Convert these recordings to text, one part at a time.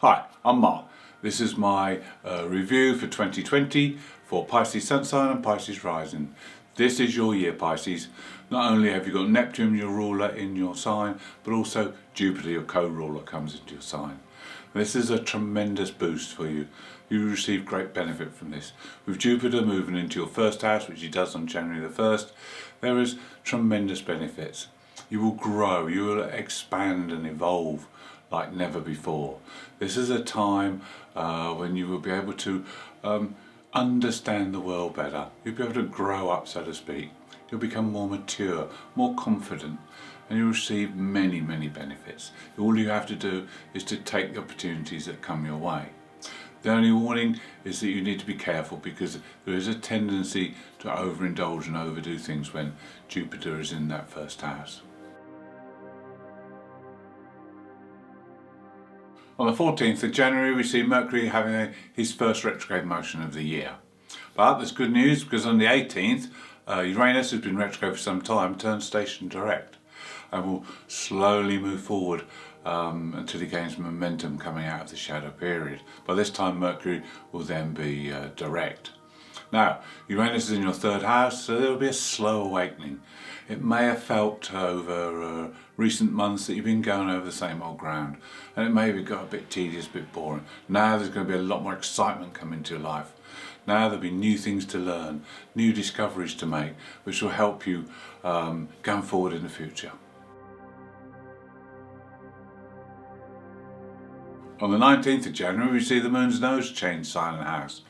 Hi, I'm Mark. This is my review for 2020 for Pisces Sun Sign and Pisces Rising. This is your year, Pisces. Not only have you got Neptune, your ruler, in your sign, but also Jupiter, your co-ruler, comes into your sign. This is a tremendous boost for you. You receive great benefit from this. With Jupiter moving into your first house, which he does on January the 1st, there is tremendous benefits. You will grow, you will expand and evolve like never before. This is a time when you will be able to understand the world better. You'll be able to grow up, so to speak. You'll become more mature, more confident, and you'll receive many benefits. All you have to do is to take the opportunities that come your way. The only warning is that you need to be careful, because there is a tendency to overindulge and overdo things when Jupiter is in that first house. On the 14th of January we see Mercury having his first retrograde motion of the year. But there's good news, because on the 18th Uranus, who's been retrograde for some time, turns station direct and will slowly move forward until he gains momentum coming out of the shadow period. By this time Mercury will then be direct. Now, Uranus is in your third house, so there will be a slow awakening. It may have felt over recent months that you've been going over the same old ground, and it may have got a bit tedious, a bit boring. Now there's going to be a lot more excitement coming into your life. Now there'll be new things to learn, new discoveries to make, which will help you going forward in the future. On the 19th of January we see the moon's nose change sign and house.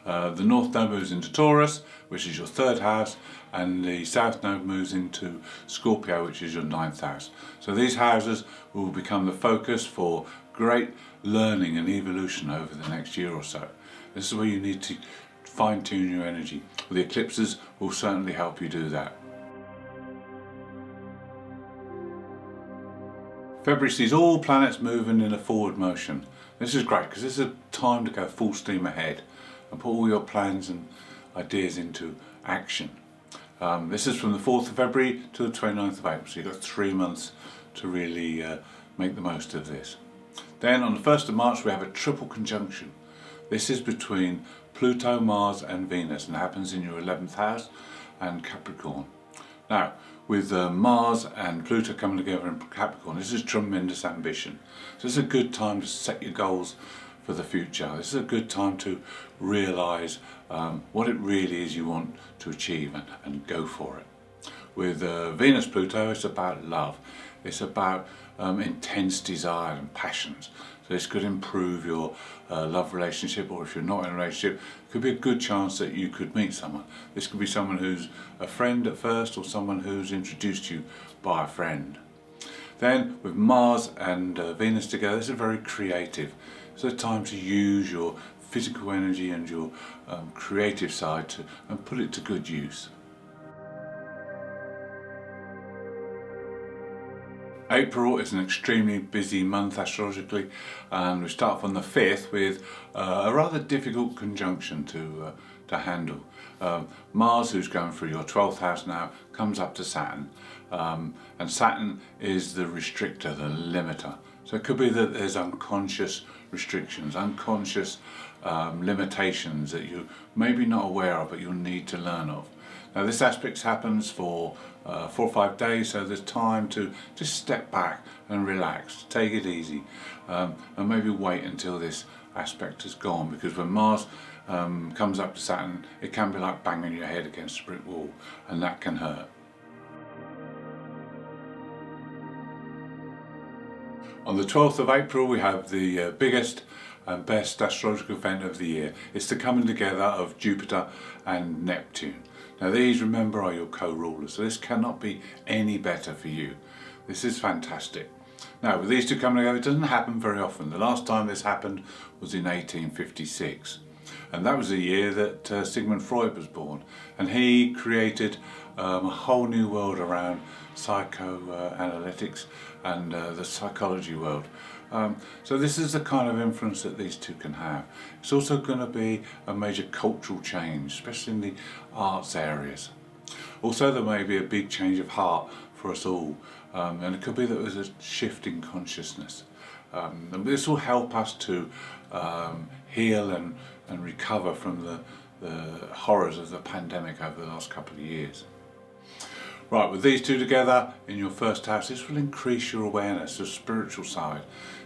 The north node moves into Taurus, which is your third house, and the south node moves into Scorpio, which is your ninth house. So these houses will become the focus for great learning and evolution over the next year or so. This is where you need to fine-tune your energy. The eclipses will certainly help you do that. February sees all planets moving in a forward motion. This is great, because this is a time to go full steam ahead and put all your plans and ideas into action. This is from the 4th of February to the 29th of April, so you've got 3 months to really make the most of this. Then on the 1st of March we have a triple conjunction. This is between Pluto, Mars and Venus, and happens in your 11th house and Capricorn. Now, with Mars and Pluto coming together in Capricorn, this is tremendous ambition. So this is a good time to set your goals for the future. This is a good time to realise what it really is you want to achieve and go for it. With Venus Pluto, it's about love. It's about intense desire and passions. So this could improve your love relationship, or if you're not in a relationship, it could be a good chance that you could meet someone. This could be someone who's a friend at first, or someone who's introduced you by a friend. Then with Mars and Venus together, this is very creative. It's a time to use your physical energy and your creative side and put it to good use. April is an extremely busy month astrologically, and we start from the 5th with a rather difficult conjunction to handle. Mars, who's going through your 12th house now, comes up to Saturn, and Saturn is the restrictor, the limiter. So it could be that there's unconscious restrictions, unconscious limitations that you may be not aware of, but you'll need to learn of. Now this aspect happens for 4 or 5 days, so there's time to just step back and relax, take it easy, and maybe wait until this aspect is gone, because when Mars comes up to Saturn, it can be like banging your head against a brick wall, and that can hurt. On the 12th of April we have the biggest and best astrological event of the year. It's the coming together of Jupiter and Neptune. Now these, remember, are your co-rulers, so this cannot be any better for you. This is fantastic. Now with these two coming together, it doesn't happen very often. The last time this happened was in 1856. And that was the year that Sigmund Freud was born, and he created a whole new world around psychoanalytics and the psychology world. So this is the kind of influence that these two can have. It's also going to be a major cultural change, especially in the arts areas. Also there may be a big change of heart for us all, and it could be that there's a shift in consciousness. And this will help us to heal and recover from the horrors of the pandemic over the last couple of years. Right, with these two together in your first house, this will increase your awareness, your spiritual side.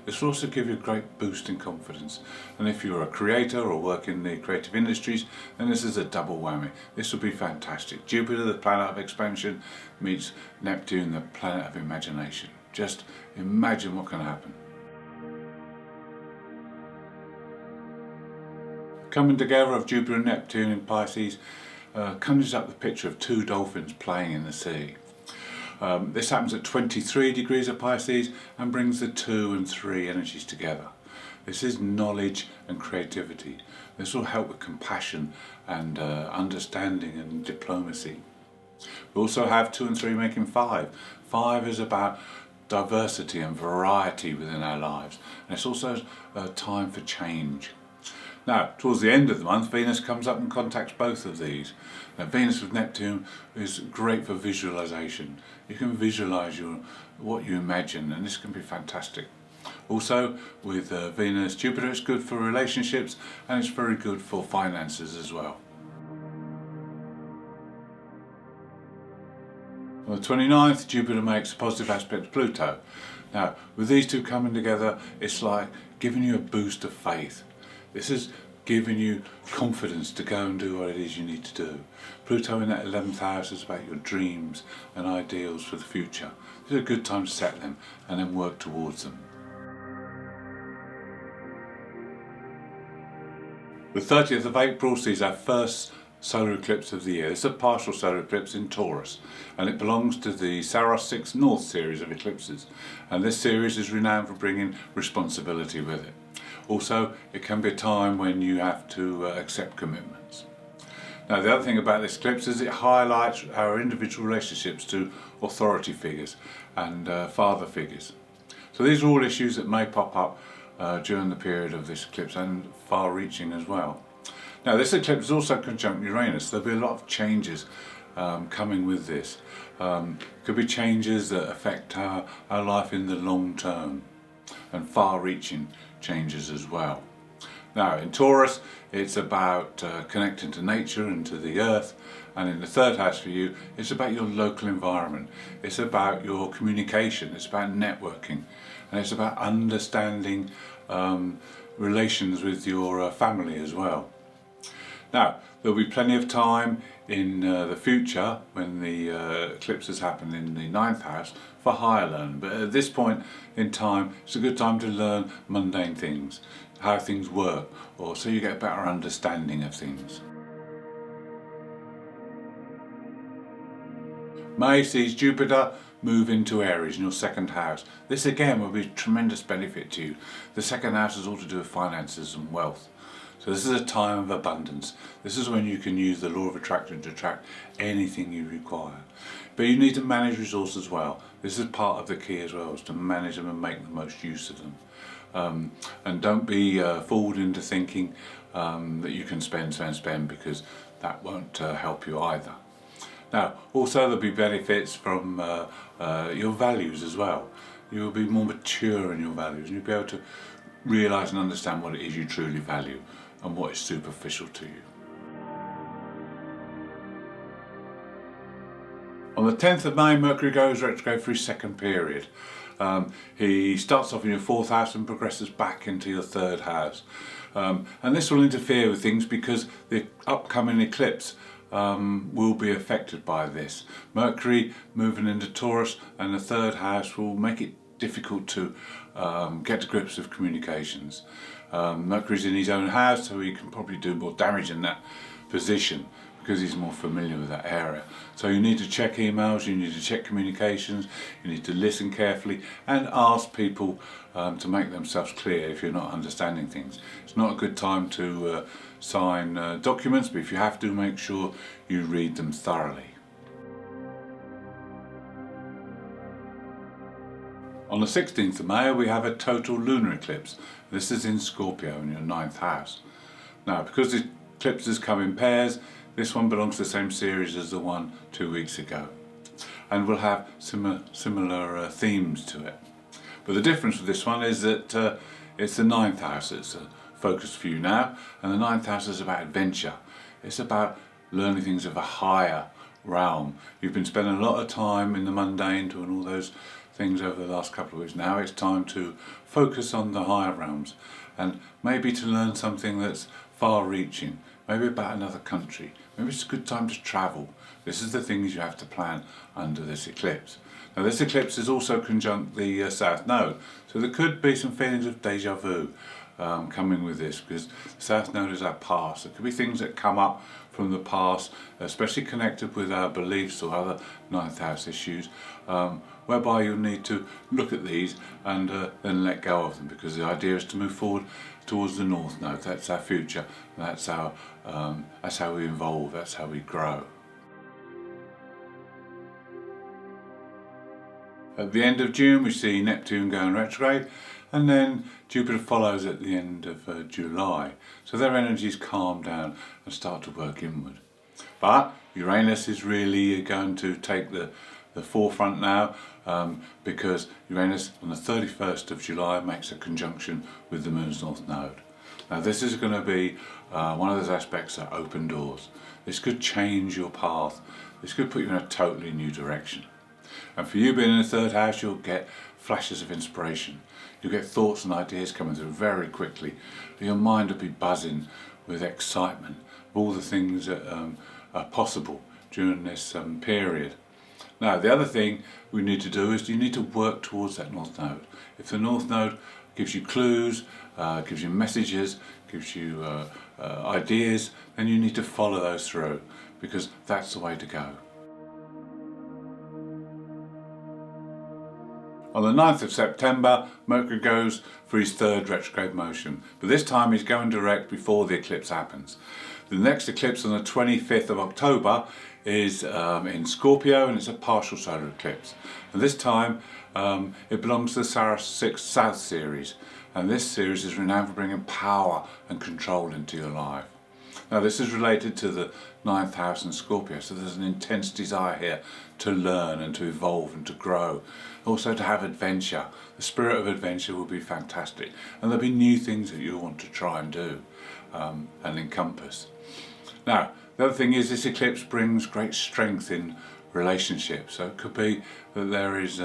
This will also give you a great boost in confidence. And if you're a creator or work in the creative industries, then this is a double whammy. This will be fantastic. Jupiter, the planet of expansion, meets Neptune, the planet of imagination. Just imagine what can happen. Coming together of Jupiter and Neptune in Pisces conjures up the picture of two dolphins playing in the sea. This happens at 23 degrees of Pisces and brings the 2 and 3 energies together. This is knowledge and creativity. This will help with compassion and understanding and diplomacy. We also have 2 and 3 making 5. 5 is about diversity and variety within our lives, and it's also a time for change. Now, towards the end of the month, Venus comes up and contacts both of these. Now, Venus with Neptune is great for visualization. You can visualize what you imagine, and this can be fantastic. Also, with Venus, Jupiter, it's good for relationships, and it's very good for finances as well. On the 29th, Jupiter makes a positive aspect to Pluto. Now, with these two coming together, it's like giving you a boost of faith. This is giving you confidence to go and do what it is you need to do. Pluto in that 11th house is about your dreams and ideals for the future. This is a good time to set them and then work towards them. The 30th of April sees our first solar eclipse of the year. It's a partial solar eclipse in Taurus, and it belongs to the Saros 6 North series of eclipses, and this series is renowned for bringing responsibility with it. Also, it can be a time when you have to accept commitments. Now, the other thing about this eclipse is it highlights our individual relationships to authority figures and father figures. So these are all issues that may pop up during the period of this eclipse, and far-reaching as well. Now, this eclipse is also conjunct Uranus. There'll be a lot of changes coming with this. Could be changes that affect our life in the long term, and far-reaching changes as well. Now, in Taurus, it's about connecting to nature and to the earth, and in the 3rd house for you, it's about your local environment. It's about your communication, it's about networking, and it's about understanding relations with your family as well. Now, there'll be plenty of time in the future when the eclipses happen in the 9th house for higher learning, but at this point in time it's a good time to learn mundane things, how things work, or so you get a better understanding of things. May sees Jupiter move into Aries in your 2nd house. This again will be a tremendous benefit to you. The 2nd house is all to do with finances and wealth. So this is a time of abundance. This is when you can use the law of attraction to attract anything you require. But you need to manage resources well. This is part of the key as well, is to manage them and make the most use of them. And don't be fooled into thinking that you can spend, because that won't help you either. Now, also there'll be benefits from your values as well. You'll be more mature in your values, and you'll be able to realise and understand what it is you truly value and what is superficial to you. On the 10th of May, Mercury goes retrograde for his 2nd period. He starts off in your 4th house and progresses back into your 3rd house. And this will interfere with things because the upcoming eclipse will be affected by this. Mercury moving into Taurus, and the 3rd house will make it difficult to get to grips with communications. Mercury's in his own house, so he can probably do more damage in that position because he's more familiar with that area. So you need to check emails, you need to check communications, you need to listen carefully and ask people to make themselves clear if you're not understanding things. It's not a good time to sign documents, but if you have to, make sure you read them thoroughly. On the 16th of May, we have a total lunar eclipse. This is in Scorpio in your 9th house. Now, because the eclipses come in pairs, this one belongs to the same series as the one 2 weeks ago, and will have similar themes to it. But the difference with this one is that it's the ninth house that's a focus for you now, and the ninth house is about adventure. It's about learning things of a higher realm. You've been spending a lot of time in the mundane doing all those things over the last couple of weeks. Now it's time to focus on the higher realms, and maybe to learn something that's far reaching, maybe about another country. Maybe it's a good time to travel. This is the things you have to plan under this eclipse. Now this eclipse is also conjunct the South Node, so there could be some feelings of deja vu coming with this, because the South Node is our past. There could be things that come up from the past, especially connected with our beliefs or other ninth house issues, whereby you'll need to look at these and then let go of them, because the idea is to move forward towards the North Node. That's our future, that's how we evolve, that's how we grow. At the end of June we see Neptune going retrograde, and then Jupiter follows at the end of July. So their energies calm down and start to work inward. But Uranus is really going to take the forefront now, because Uranus on the 31st of July makes a conjunction with the Moon's North Node. Now this is going to be one of those aspects that open doors. This could change your path. This could put you in a totally new direction. And for you being in the third house, you'll get flashes of inspiration. You'll get thoughts and ideas coming through very quickly. Your mind will be buzzing with excitement of all the things that are possible during this period. Now the other thing we need to do is you need to work towards that North Node. If the North Node gives you clues, gives you messages, gives you ideas, then you need to follow those through, because that's the way to go. On the 9th of September, Mercury goes for his third retrograde motion, but this time he's going direct before the eclipse happens. The next eclipse on the 25th of October is in Scorpio, and it's a partial solar eclipse. And this time it belongs to the Saros 6 South series, and this series is renowned for bringing power and control into your life. Now this is related to the 9th house in Scorpio, so there's an intense desire here to learn and to evolve and to grow. Also to have adventure. The spirit of adventure will be fantastic, and there'll be new things that you'll want to try and do and encompass. Now the other thing is this eclipse brings great strength in relationships, so it could be that there is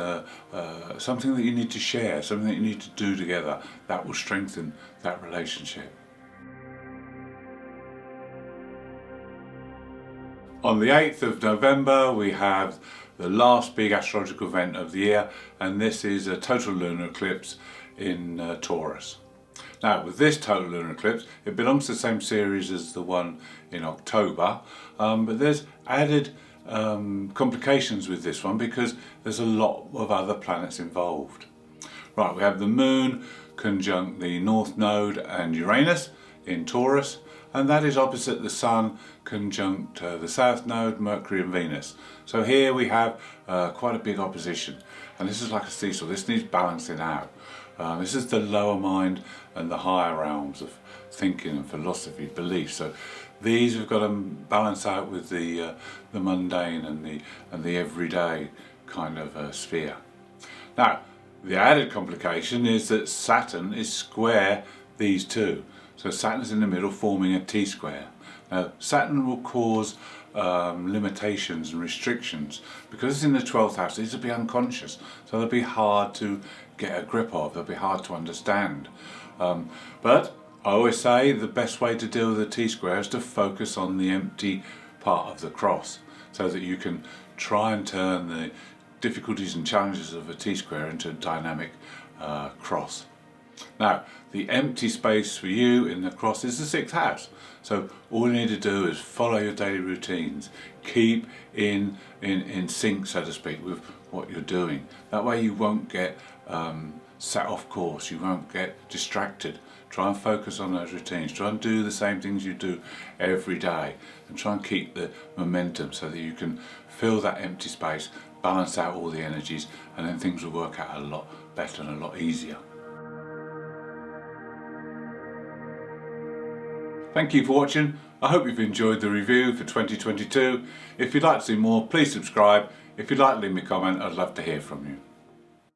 something that you need to share, something that you need to do together that will strengthen that relationship. On the 8th of November we have the last big astrological event of the year, and this is a total lunar eclipse in Taurus. Now with this total lunar eclipse, it belongs to the same series as the one in October, but there's added complications with this one because there's a lot of other planets involved. Right, we have the Moon conjunct the North Node and Uranus in Taurus, and that is opposite the Sun conjunct the South Node, Mercury and Venus. So here we have quite a big opposition, and this is like a seesaw. This needs balancing out. This is the lower mind and the higher realms of thinking and philosophy, belief. So these have got to balance out with the mundane and the everyday kind of sphere. Now the added complication is that Saturn is square these two. So Saturn's in the middle, forming a T-square. Now Saturn will cause limitations and restrictions because it's in the 12th house. These will be unconscious, so they'll be hard to get a grip of, they'll be hard to understand. But I always say the best way to deal with a T-square is to focus on the empty part of the cross, so that you can try and turn the difficulties and challenges of a T-square into a dynamic cross. Now the empty space for you in the cross is the 6th house, so all you need to do is follow your daily routines, keep in sync, so to speak, with what you're doing. That way you won't get set off course, you won't get distracted. Try and focus on those routines, try and do the same things you do every day, and try and keep the momentum so that you can fill that empty space, balance out all the energies, and then things will work out a lot better and a lot easier. Thank you for watching. I hope you've enjoyed the review for 2022. If you'd like to see more, please subscribe. If you'd like to leave me a comment, I'd love to hear from you.